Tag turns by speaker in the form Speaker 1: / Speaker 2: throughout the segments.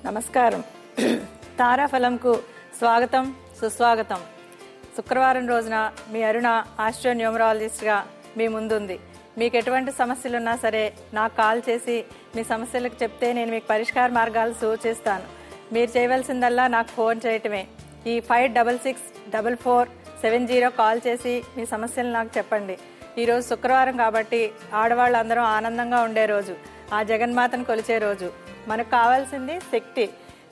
Speaker 1: నమస్కారం. తారాఫలంకు స్వాగతం, సుస్వాగతం. శుక్రవారం రోజున మీ అరుణ ఆస్ట్రో న్యూమరాలజిస్ట్గా మీ ముందుంది. మీకు ఎటువంటి సమస్యలున్నా సరే నాకు కాల్ చేసి మీ సమస్యలకు చెప్తే నేను మీకు పరిష్కార మార్గాలు సూచిస్తాను. మీరు చేయవలసిందల్లా నాకు ఫోన్ చేయటమే. ఈ 564447 కాల్ చేసి మీ సమస్యలు నాకు చెప్పండి. ఈరోజు శుక్రవారం కాబట్టి ఆడవాళ్ళందరం ఆనందంగా ఉండే రోజు, ఆ జగన్మాతను కొలిచే రోజు. మనకు కావాల్సింది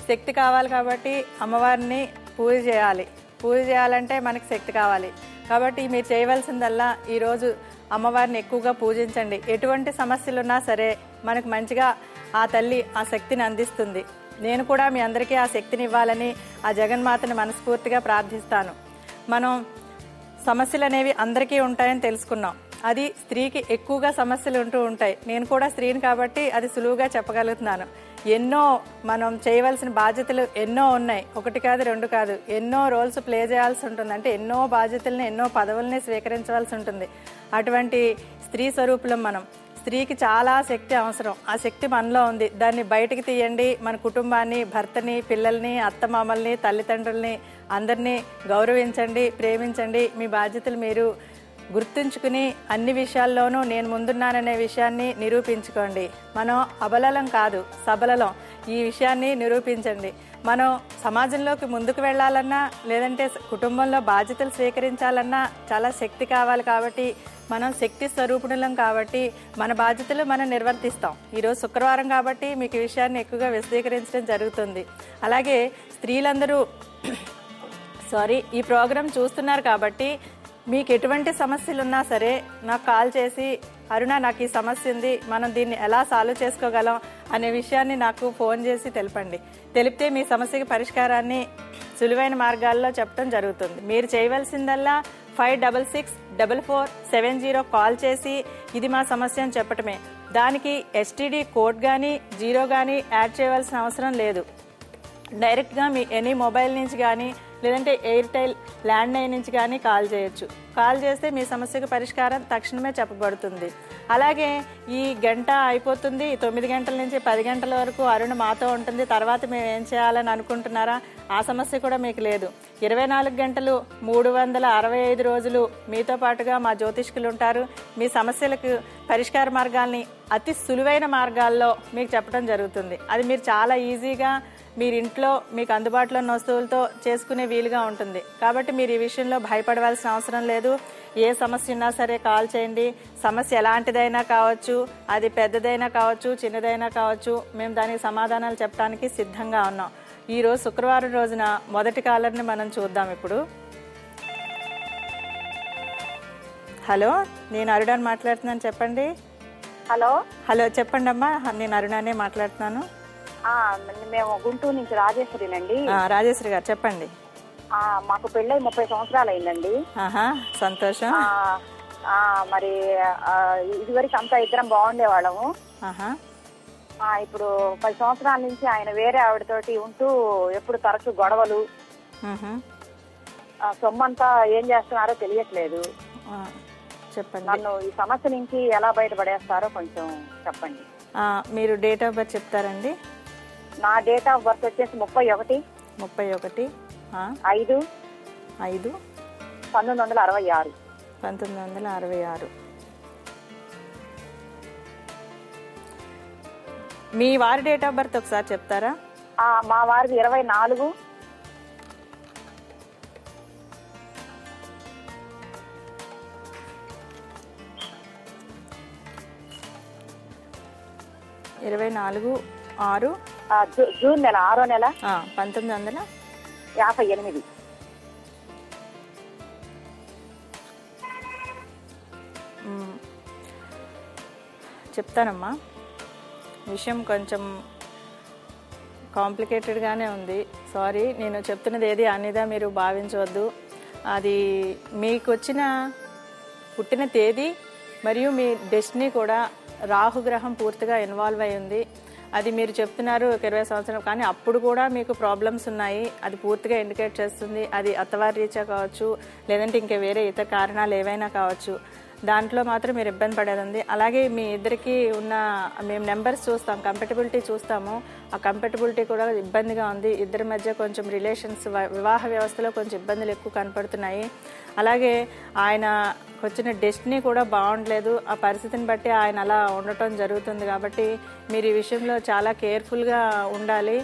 Speaker 1: శక్తి కావాలి కాబట్టి అమ్మవారిని పూజ చేయాలి. పూజ చేయాలంటే మనకి శక్తి కావాలి. కాబట్టి మీరు చేయవలసిందల్లా ఈరోజు అమ్మవారిని ఎక్కువగా పూజించండి. ఎటువంటి సమస్యలున్నా సరే మనకు మంచిగా ఆ తల్లి ఆ శక్తిని అందిస్తుంది. నేను కూడా మీ అందరికీ ఆ శక్తిని ఇవ్వాలని ఆ జగన్మాతని మనస్ఫూర్తిగా ప్రార్థిస్తాను. మనం సమస్యలు అనేవి అందరికీ ఉంటాయని తెలుసుకున్నాం. అది స్త్రీకి ఎక్కువగా సమస్యలు ఉంటూ ఉంటాయి. నేను కూడా స్త్రీని కాబట్టి అది సులువుగా చెప్పగలుగుతున్నాను. ఎన్నో మనం చేయవలసిన బాధ్యతలు ఎన్నో ఉన్నాయి. ఒకటి కాదు, రెండు కాదు, ఎన్నో రోల్స్ ప్లే చేయాల్సి ఉంటుంది. అంటే ఎన్నో బాధ్యతల్ని, ఎన్నో పదవుల్ని స్వీకరించవలసి ఉంటుంది. అటువంటి స్త్రీ స్వరూపులం మనం. స్త్రీకి చాలా శక్తి అవసరం. ఆ శక్తి మనలో ఉంది. దాన్ని బయటికి తీయండి. మన కుటుంబాన్ని, భర్తని, పిల్లల్ని, అత్తమామల్ని, తల్లిదండ్రుల్ని అందరినీ గౌరవించండి, ప్రేమించండి. మీ బాధ్యతలు మీరు గుర్తుంచుకుని అన్ని విషయాల్లోనూ నేను ముందున్నాననే విషయాన్ని నిరూపించుకోండి. మనం అబలలం కాదు, సబలలం. ఈ విషయాన్ని నిరూపించండి. మనం సమాజంలోకి ముందుకు వెళ్ళాలన్నా, లేదంటే కుటుంబంలో బాధ్యతలు స్వీకరించాలన్నా చాలా శక్తి కావాలి. కాబట్టి మనం శక్తి స్వరూపుణులం కాబట్టి మన బాధ్యతలు మనం నిర్వర్తిస్తాం. ఈరోజు శుక్రవారం కాబట్టి మీకు ఈ విషయాన్ని ఎక్కువగా విశదీకరించడం జరుగుతుంది. అలాగే స్త్రీలందరూ ఈ ప్రోగ్రాం చూస్తున్నారు కాబట్టి మీకు ఎటువంటి సమస్యలు ఉన్నా సరే నాకు కాల్ చేసి, అరుణ నాకు ఈ సమస్య ఉంది, మనం దీన్ని ఎలా సాల్వ్ చేసుకోగలం అనే విషయాన్ని నాకు ఫోన్ చేసి తెలపండి. తెలిపితే మీ సమస్యకి పరిష్కారాన్ని సులువైన మార్గాల్లో చెప్పడం జరుగుతుంది. మీరు చేయవలసిందల్లా 564447 కాల్ చేసి ఇది మా సమస్య అని చెప్పటమే. దానికి STD కోడ్ కానీ 0 కానీ యాడ్ చేయవలసిన అవసరం లేదు. డైరెక్ట్గా మీ ఎనీ మొబైల్ నుంచి కానీ, లేదంటే ఎయిర్టెల్ ల్యాండ్లైన్ నుంచి కానీ కాల్ చేయొచ్చు. కాల్ చేస్తే మీ సమస్యకు పరిష్కారం తక్షణమే చెప్పబడుతుంది. అలాగే ఈ గంట అయిపోతుంది, 9 గంటల నుంచి 10 గంటల వరకు అరుణ మాతో ఉంటుంది, తర్వాత మేము ఏం చేయాలని అనుకుంటున్నారా? ఆ సమస్య కూడా మీకు లేదు. 24 గంటలు 365 రోజులు మీతో పాటుగా మా జ్యోతిష్కులు ఉంటారు. మీ సమస్యలకు పరిష్కార మార్గాల్ని అతి సులువైన మార్గాల్లో మీకు చెప్పడం జరుగుతుంది. అది మీరు చాలా ఈజీగా మీరింట్లో మీకు అందుబాటులో ఉన్న వస్తువులతో చేసుకునే వీలుగా ఉంటుంది. కాబట్టి మీరు ఈ విషయంలో భయపడవలసిన అవసరం లేదు. ఏ సమస్య ఉన్నా సరే కాల్ చేయండి. సమస్య ఎలాంటిదైనా కావచ్చు, అది పెద్దదైనా కావచ్చు, చిన్నదైనా కావచ్చు, మేము దానికి సమాధానాలు చెప్పడానికి సిద్ధంగా ఉన్నాం. ఈరోజు శుక్రవారం రోజున మొదటి కాలర్ని మనం చూద్దాం. ఇప్పుడు హలో, నేను అరుణాని మాట్లాడుతున్నాను, చెప్పండి. హలో చెప్పండి అమ్మా, నేను అరుణానే మాట్లాడుతున్నాను.
Speaker 2: మేము గుంటూరు నుంచి రాజేశ్వరినండి.
Speaker 1: రాజేశ్వరి గారు చెప్పండి.
Speaker 2: మాకు పెళ్ళై 30 సంవత్సరాలు అయిందండి.
Speaker 1: సంతోషం.
Speaker 2: మరి ఇదివరకు అంతా ఇద్దరం బాగుండేవాళ్ళము. ఇప్పుడు 10 సంవత్సరాల నుంచి ఆయన వేరే ఆవిడతోటి ఉంటూ ఎప్పుడు తరచు గొడవలు, సొమ్మంతా ఏం చేస్తున్నారో తెలియట్లేదు.
Speaker 1: చెప్పండి.
Speaker 2: నన్ను ఈ సమస్య నుంచి ఎలా బయటపడేస్తారో కొంచెం చెప్పండి.
Speaker 1: మీరు డేట్ ఆఫ్ బర్త్ చెప్తారండి?
Speaker 2: నా డేట్ ఆఫ్ బర్త్ వచ్చేసి 31/5/1966.
Speaker 1: 1966. మీ వారి డేట్ ఆఫ్ బర్త్ ఒకసారి చెప్తారా?
Speaker 2: మా వారిది 24
Speaker 1: 6
Speaker 2: జూన్ నెల 6వ నెల
Speaker 1: 1958. చెప్తానమ్మా. విషయం కొంచెం కాంప్లికేటెడ్గానే ఉంది. సారీ, నేను చెప్తున్నది ఏది అనేదా మీరు భావించవద్దు. అది మీకు వచ్చిన పుట్టిన తేదీ మరియు మీ డెస్టినీ కూడా రాహుగ్రహం పూర్తిగా ఇన్వాల్వ్ అయి ఉంది. అది మీరు చెప్తున్నారు 20 సంవత్సరాలు, కానీ అప్పుడు కూడా మీకు ప్రాబ్లమ్స్ ఉన్నాయి. అది పూర్తిగా ఇండికేట్ చేస్తుంది. అది అత్తవారి రీత్యా కావచ్చు, లేదంటే ఇంకా వేరే ఇతర కారణాలు ఏవైనా కావచ్చు. దాంట్లో మాత్రం మీరు ఇబ్బంది పడేది ఉంది. అలాగే మీ ఇద్దరికి ఉన్న మేము నెంబర్స్ చూస్తాం, కంపాటబిలిటీ చూస్తాము. ఆ కంపాటబిలిటీ కూడా ఇబ్బందిగా ఉంది. ఇద్దరి మధ్య కొంచెం రిలేషన్స్, వివాహ వ్యవస్థలో కొంచెం ఇబ్బందులు ఎక్కువ కనపడుతున్నాయి. అలాగే ఆయన వచ్చిన డెస్టినీ కూడా బాగుండలేదు. ఆ పరిస్థితిని బట్టి ఆయన అలా ఉండటం జరుగుతుంది. కాబట్టి మీరు ఈ విషయంలో చాలా కేర్ఫుల్గా ఉండాలి.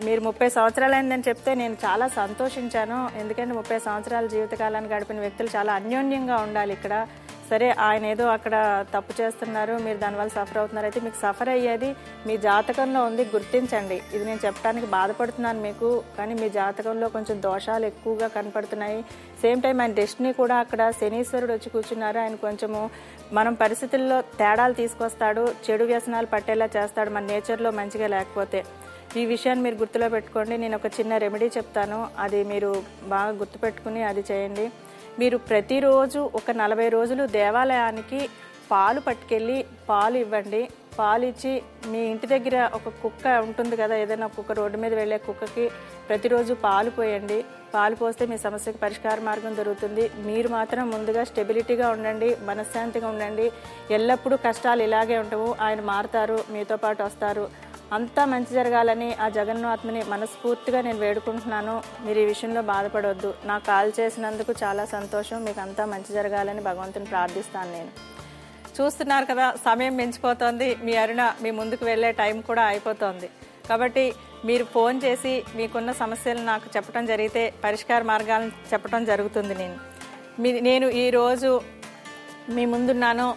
Speaker 1: మీరు 30 సంవత్సరాలు అయిందని చెప్తే నేను చాలా సంతోషించాను. ఎందుకంటే 30 సంవత్సరాల జీవితకాలాన్ని గడిపిన వ్యక్తులు చాలా అన్యోన్యంగా ఉండాలి ఇక్కడ. సరే, ఆయన ఏదో అక్కడ తప్పు చేస్తున్నారు, మీరు దానివల్ల సఫర్ అవుతున్నారు. అయితే మీకు సఫర్ అయ్యేది మీ జాతకంలో ఉంది, గుర్తించండి. ఇది నేను చెప్పడానికి బాధపడుతున్నాను మీకు, కానీ మీ జాతకంలో కొంచెం దోషాలు ఎక్కువగా కనపడుతున్నాయి. సేమ్ టైం ఆయన డెస్టినీ కూడా అక్కడ శనీశ్వరుడు వచ్చి కూర్చున్నారు. ఆయన కొంచెము మనం పరిస్థితుల్లో తేడాలు తీసుకొస్తాడు, చెడు వ్యసనాలు పట్టేలా చేస్తాడు మన నేచర్లో మంచిగా లేకపోతే. ఈ విషయాన్ని మీరు గుర్తులో పెట్టుకోండి. నేను ఒక చిన్న రెమెడీ చెప్తాను, అది మీరు బాగా గుర్తుపెట్టుకుని అది చేయండి. మీరు ప్రతిరోజు ఒక 40 రోజులు దేవాలయానికి పాలు పట్టుకెళ్ళి పాలు ఇవ్వండి. పాలు ఇచ్చి మీ ఇంటి దగ్గర ఒక కుక్క ఉంటుంది కదా, ఏదైనా కుక్క, రోడ్డు మీద వెళ్ళే కుక్కకి ప్రతిరోజు పాలు పోయండి. పాలు పోస్తే మీ సమస్యకి పరిష్కార మార్గం దొరుకుతుంది. మీరు మాత్రం ముందుగా స్టెబిలిటీగా ఉండండి, మనశ్శాంతిగా ఉండండి. ఎల్లప్పుడూ కష్టాలు ఇలాగే ఉండవు, ఆయన మారుతారు, మీతో పాటు వస్తారు. అంతా మంచి జరగాలని ఆ జగన్నాథుని మనస్ఫూర్తిగా నేను వేడుకుంటున్నాను. మీరు ఈ విషయంలో బాధపడవద్దు. నాకు కాల్ చేసినందుకు చాలా సంతోషం. మీకు అంతా మంచి జరగాలని భగవంతుని ప్రార్థిస్తాను. నేను చూస్తున్నారు కదా, సమయం మించిపోతుంది. మీ అరుణ మీ ముందుకు వెళ్ళే టైం కూడా అయిపోతుంది. కాబట్టి మీరు ఫోన్ చేసి మీకున్న సమస్యలు నాకు చెప్పడం జరిగితే పరిష్కార మార్గాలను చెప్పడం జరుగుతుంది. నేను ఈరోజు మీ ముందున్నాను.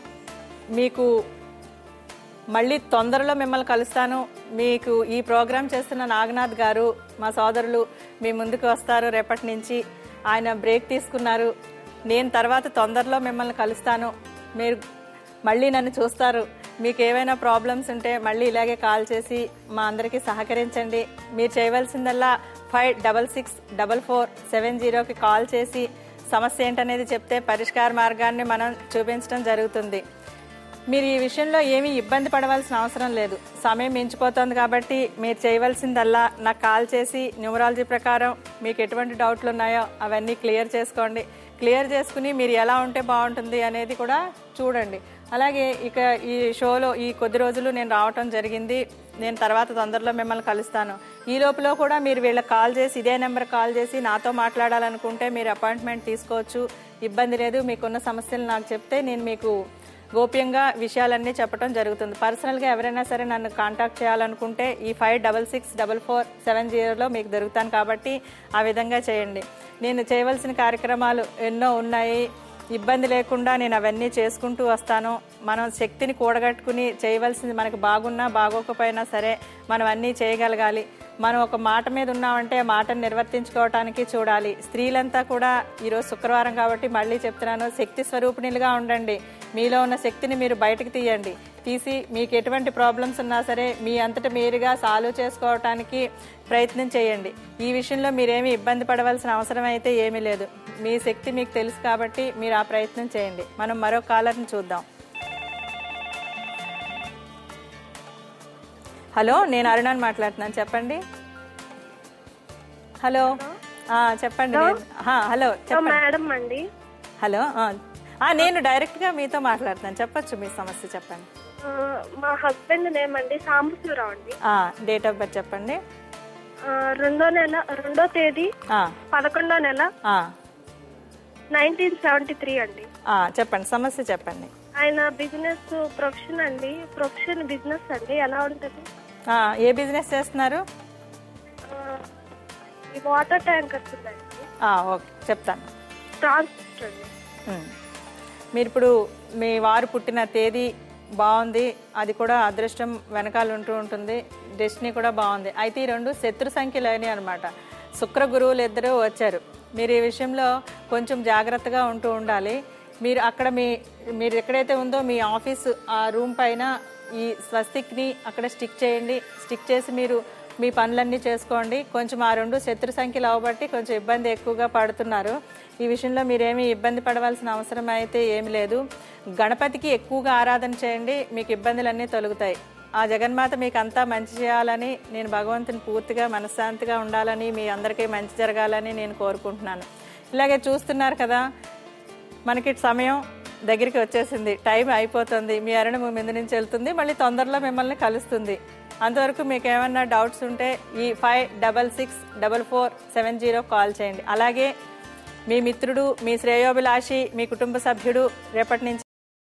Speaker 1: మీకు మళ్ళీ తొందరలో మిమ్మల్ని కలుస్తాను. మీకు ఈ ప్రోగ్రాం చేస్తున్న నాగనాథ్ గారు, మా సోదరులు మీ ముందుకు వస్తారు రేపటి నుంచి. ఆయన బ్రేక్ తీసుకున్నారు. నేను తర్వాత తొందరలో మిమ్మల్ని కలుస్తాను. మీరు మళ్ళీ నన్ను చూస్తారు. మీకు ఏవైనా ప్రాబ్లమ్స్ ఉంటే మళ్ళీ ఇలాగే కాల్ చేసి మా అందరికీ సహకరించండి. మీరు చేయవలసిందల్లా 56444770కి కాల్ చేసి సమస్య ఏంటనేది చెప్తే పరిష్కార మార్గాన్ని మనం చూపించడం జరుగుతుంది. మీరు ఈ విషయంలో ఏమీ ఇబ్బంది పడవలసిన అవసరం లేదు. సమయం మించిపోతుంది కాబట్టి మీరు చేయవలసిందల్లా నాకు కాల్ చేసి న్యూమరాలజీ ప్రకారం మీకు ఎటువంటి డౌట్లు ఉన్నాయో అవన్నీ క్లియర్ చేసుకోండి. క్లియర్ చేసుకుని మీరు ఎలా ఉంటే బాగుంటుంది అనేది కూడా చూడండి. అలాగే ఇక ఈ షోలో ఈ కొద్ది రోజులు నేను రావటం జరిగింది. నేను తర్వాత తొందరలో మిమ్మల్ని కలుస్తాను. ఈ లోపల కూడా మీరు వీళ్ళకి కాల్ చేసి, ఇదే నెంబర్ కాల్ చేసి నాతో మాట్లాడాలనుకుంటే మీరు అపాయింట్మెంట్ తీసుకోవచ్చు. ఇబ్బంది లేదు. మీకున్న సమస్యలు నాకు చెప్తే నేను మీకు గోప్యంగా విషయాలన్నీ చెప్పడం జరుగుతుంది. పర్సనల్గా ఎవరైనా సరే నన్ను కాంటాక్ట్ చేయాలనుకుంటే ఈ 56444770లో మీకు దొరుకుతాను. కాబట్టి ఆ విధంగా చేయండి. నేను చేయవలసిన కార్యక్రమాలు ఎన్నో ఉన్నాయి. ఇబ్బంది లేకుండా నేను అవన్నీ చేసుకుంటూ వస్తాను. మనం శక్తిని కూడగట్టుకుని చేయవలసింది, మనకు బాగున్నా బాగోకపోయినా సరే మనం అన్నీ చేయగలగాలి. మనం ఒక మాట మీద ఉన్నామంటే ఆ మాటను నిర్వర్తించుకోవటానికి చూడాలి. స్త్రీలంతా కూడా ఈరోజు శుక్రవారం కాబట్టి మళ్ళీ చెప్తున్నాను, శక్తి స్వరూపిణులుగా ఉండండి. మీలో ఉన్న శక్తిని మీరు బయటకు తీసి మీకు ఎటువంటి ప్రాబ్లమ్స్ ఉన్నా సరే మీ అంతటా మీరుగా సాల్వ్ చేసుకోవటానికి ప్రయత్నం చేయండి. ఈ విషయంలో మీరేమీ ఇబ్బంది పడవలసిన అవసరం అయితే ఏమీ లేదు. మీ శక్తి మీకు తెలుసు కాబట్టి మీరు ఆ ప్రయత్నం చేయండి. మనం మరో కాలర్ని చూద్దాం. హలో, నేను అరుణాని మాట్లాడుతున్నాను. చెప్పండి. హలో, చెప్పండి. హలో
Speaker 3: మేడం అండి.
Speaker 1: హలో, నేను డైరెక్ట్ గా మీతో మాట్లాడుతున్నాను. చెప్పొచ్చు, మీ సమస్య చెప్పండి.
Speaker 3: మా హస్బెండ్ నేమ్ అండి సాంబశివరావు అండి.
Speaker 1: డేట్ ఆఫ్ బర్త్ చెప్పండి.
Speaker 3: 2వ నెల 2వ తేదీ 11వ నెల 1973 అండి.
Speaker 1: చెప్పండి, సమస్య చెప్పండి.
Speaker 3: ఆయన బిజినెస్ ప్రొఫెషన్ బిజినెస్ అండి. ఎలా ఉంటుంది?
Speaker 1: ఏ బిజినెస్ చేస్తున్నారు?
Speaker 3: వాటర్ ట్యాంకర్స్ ఉందండి.
Speaker 1: ఓకే, చెప్తాను.
Speaker 3: ట్రాన్స్పోర్ట్ అండి.
Speaker 1: మీరు ఇప్పుడు మీ వారు పుట్టిన తేదీ బాగుంది, అది కూడా అదృష్టం వెనకాల ఉంటూ ఉంటుంది. డెస్టినీ కూడా బాగుంది. అయితే ఈ రెండు శత్రు సంఖ్యలు అయినాయి అనమాట. శుక్ర గురువులు ఇద్దరు వచ్చారు. మీరు ఈ విషయంలో కొంచెం జాగ్రత్తగా ఉంటూ ఉండాలి. మీరు అక్కడ మీరు ఎక్కడైతే ఉందో మీ ఆఫీస్ ఆ రూమ్ పైన ఈ స్వస్తిక్ని అక్కడ స్టిక్ చేయండి. స్టిక్ చేసి మీరు మీ పనులన్నీ చేసుకోండి. కొంచెం ఆ రెండు శత్రు సంఖ్యలు అవబట్టి కొంచెం ఇబ్బంది ఎక్కువగా పడుతున్నారు. ఈ విషయంలో మీరేమీ ఇబ్బంది పడవలసిన అవసరం అయితే ఏమి లేదు. గణపతికి ఎక్కువగా ఆరాధన చేయండి, మీకు ఇబ్బందులన్నీ తొలగుతాయి. ఆ జగన్మాత మీకు అంతా మంచి చేయాలని, నేను భగవంతుని పూర్తిగా మనశ్శాంతిగా ఉండాలని, మీ అందరికీ మంచి జరగాలని నేను కోరుకుంటున్నాను. ఇలాగే చూస్తున్నారు కదా, మనకి సమయం దగ్గరికి వచ్చేసింది, టైం అయిపోతుంది, మీ అరుణ మీ మీద నుంచి వెళ్తుంది, మళ్ళీ తొందరలో మిమ్మల్ని కలుస్తుంది. అంతవరకు మీకు ఏమన్నా డౌట్స్ ఉంటే ఈ 566447 కాల్ చేయండి. అలాగే మీ మిత్రుడు, మీ శ్రేయోభిలాషి, మీ కుటుంబ సభ్యుడు రేపటి నుంచి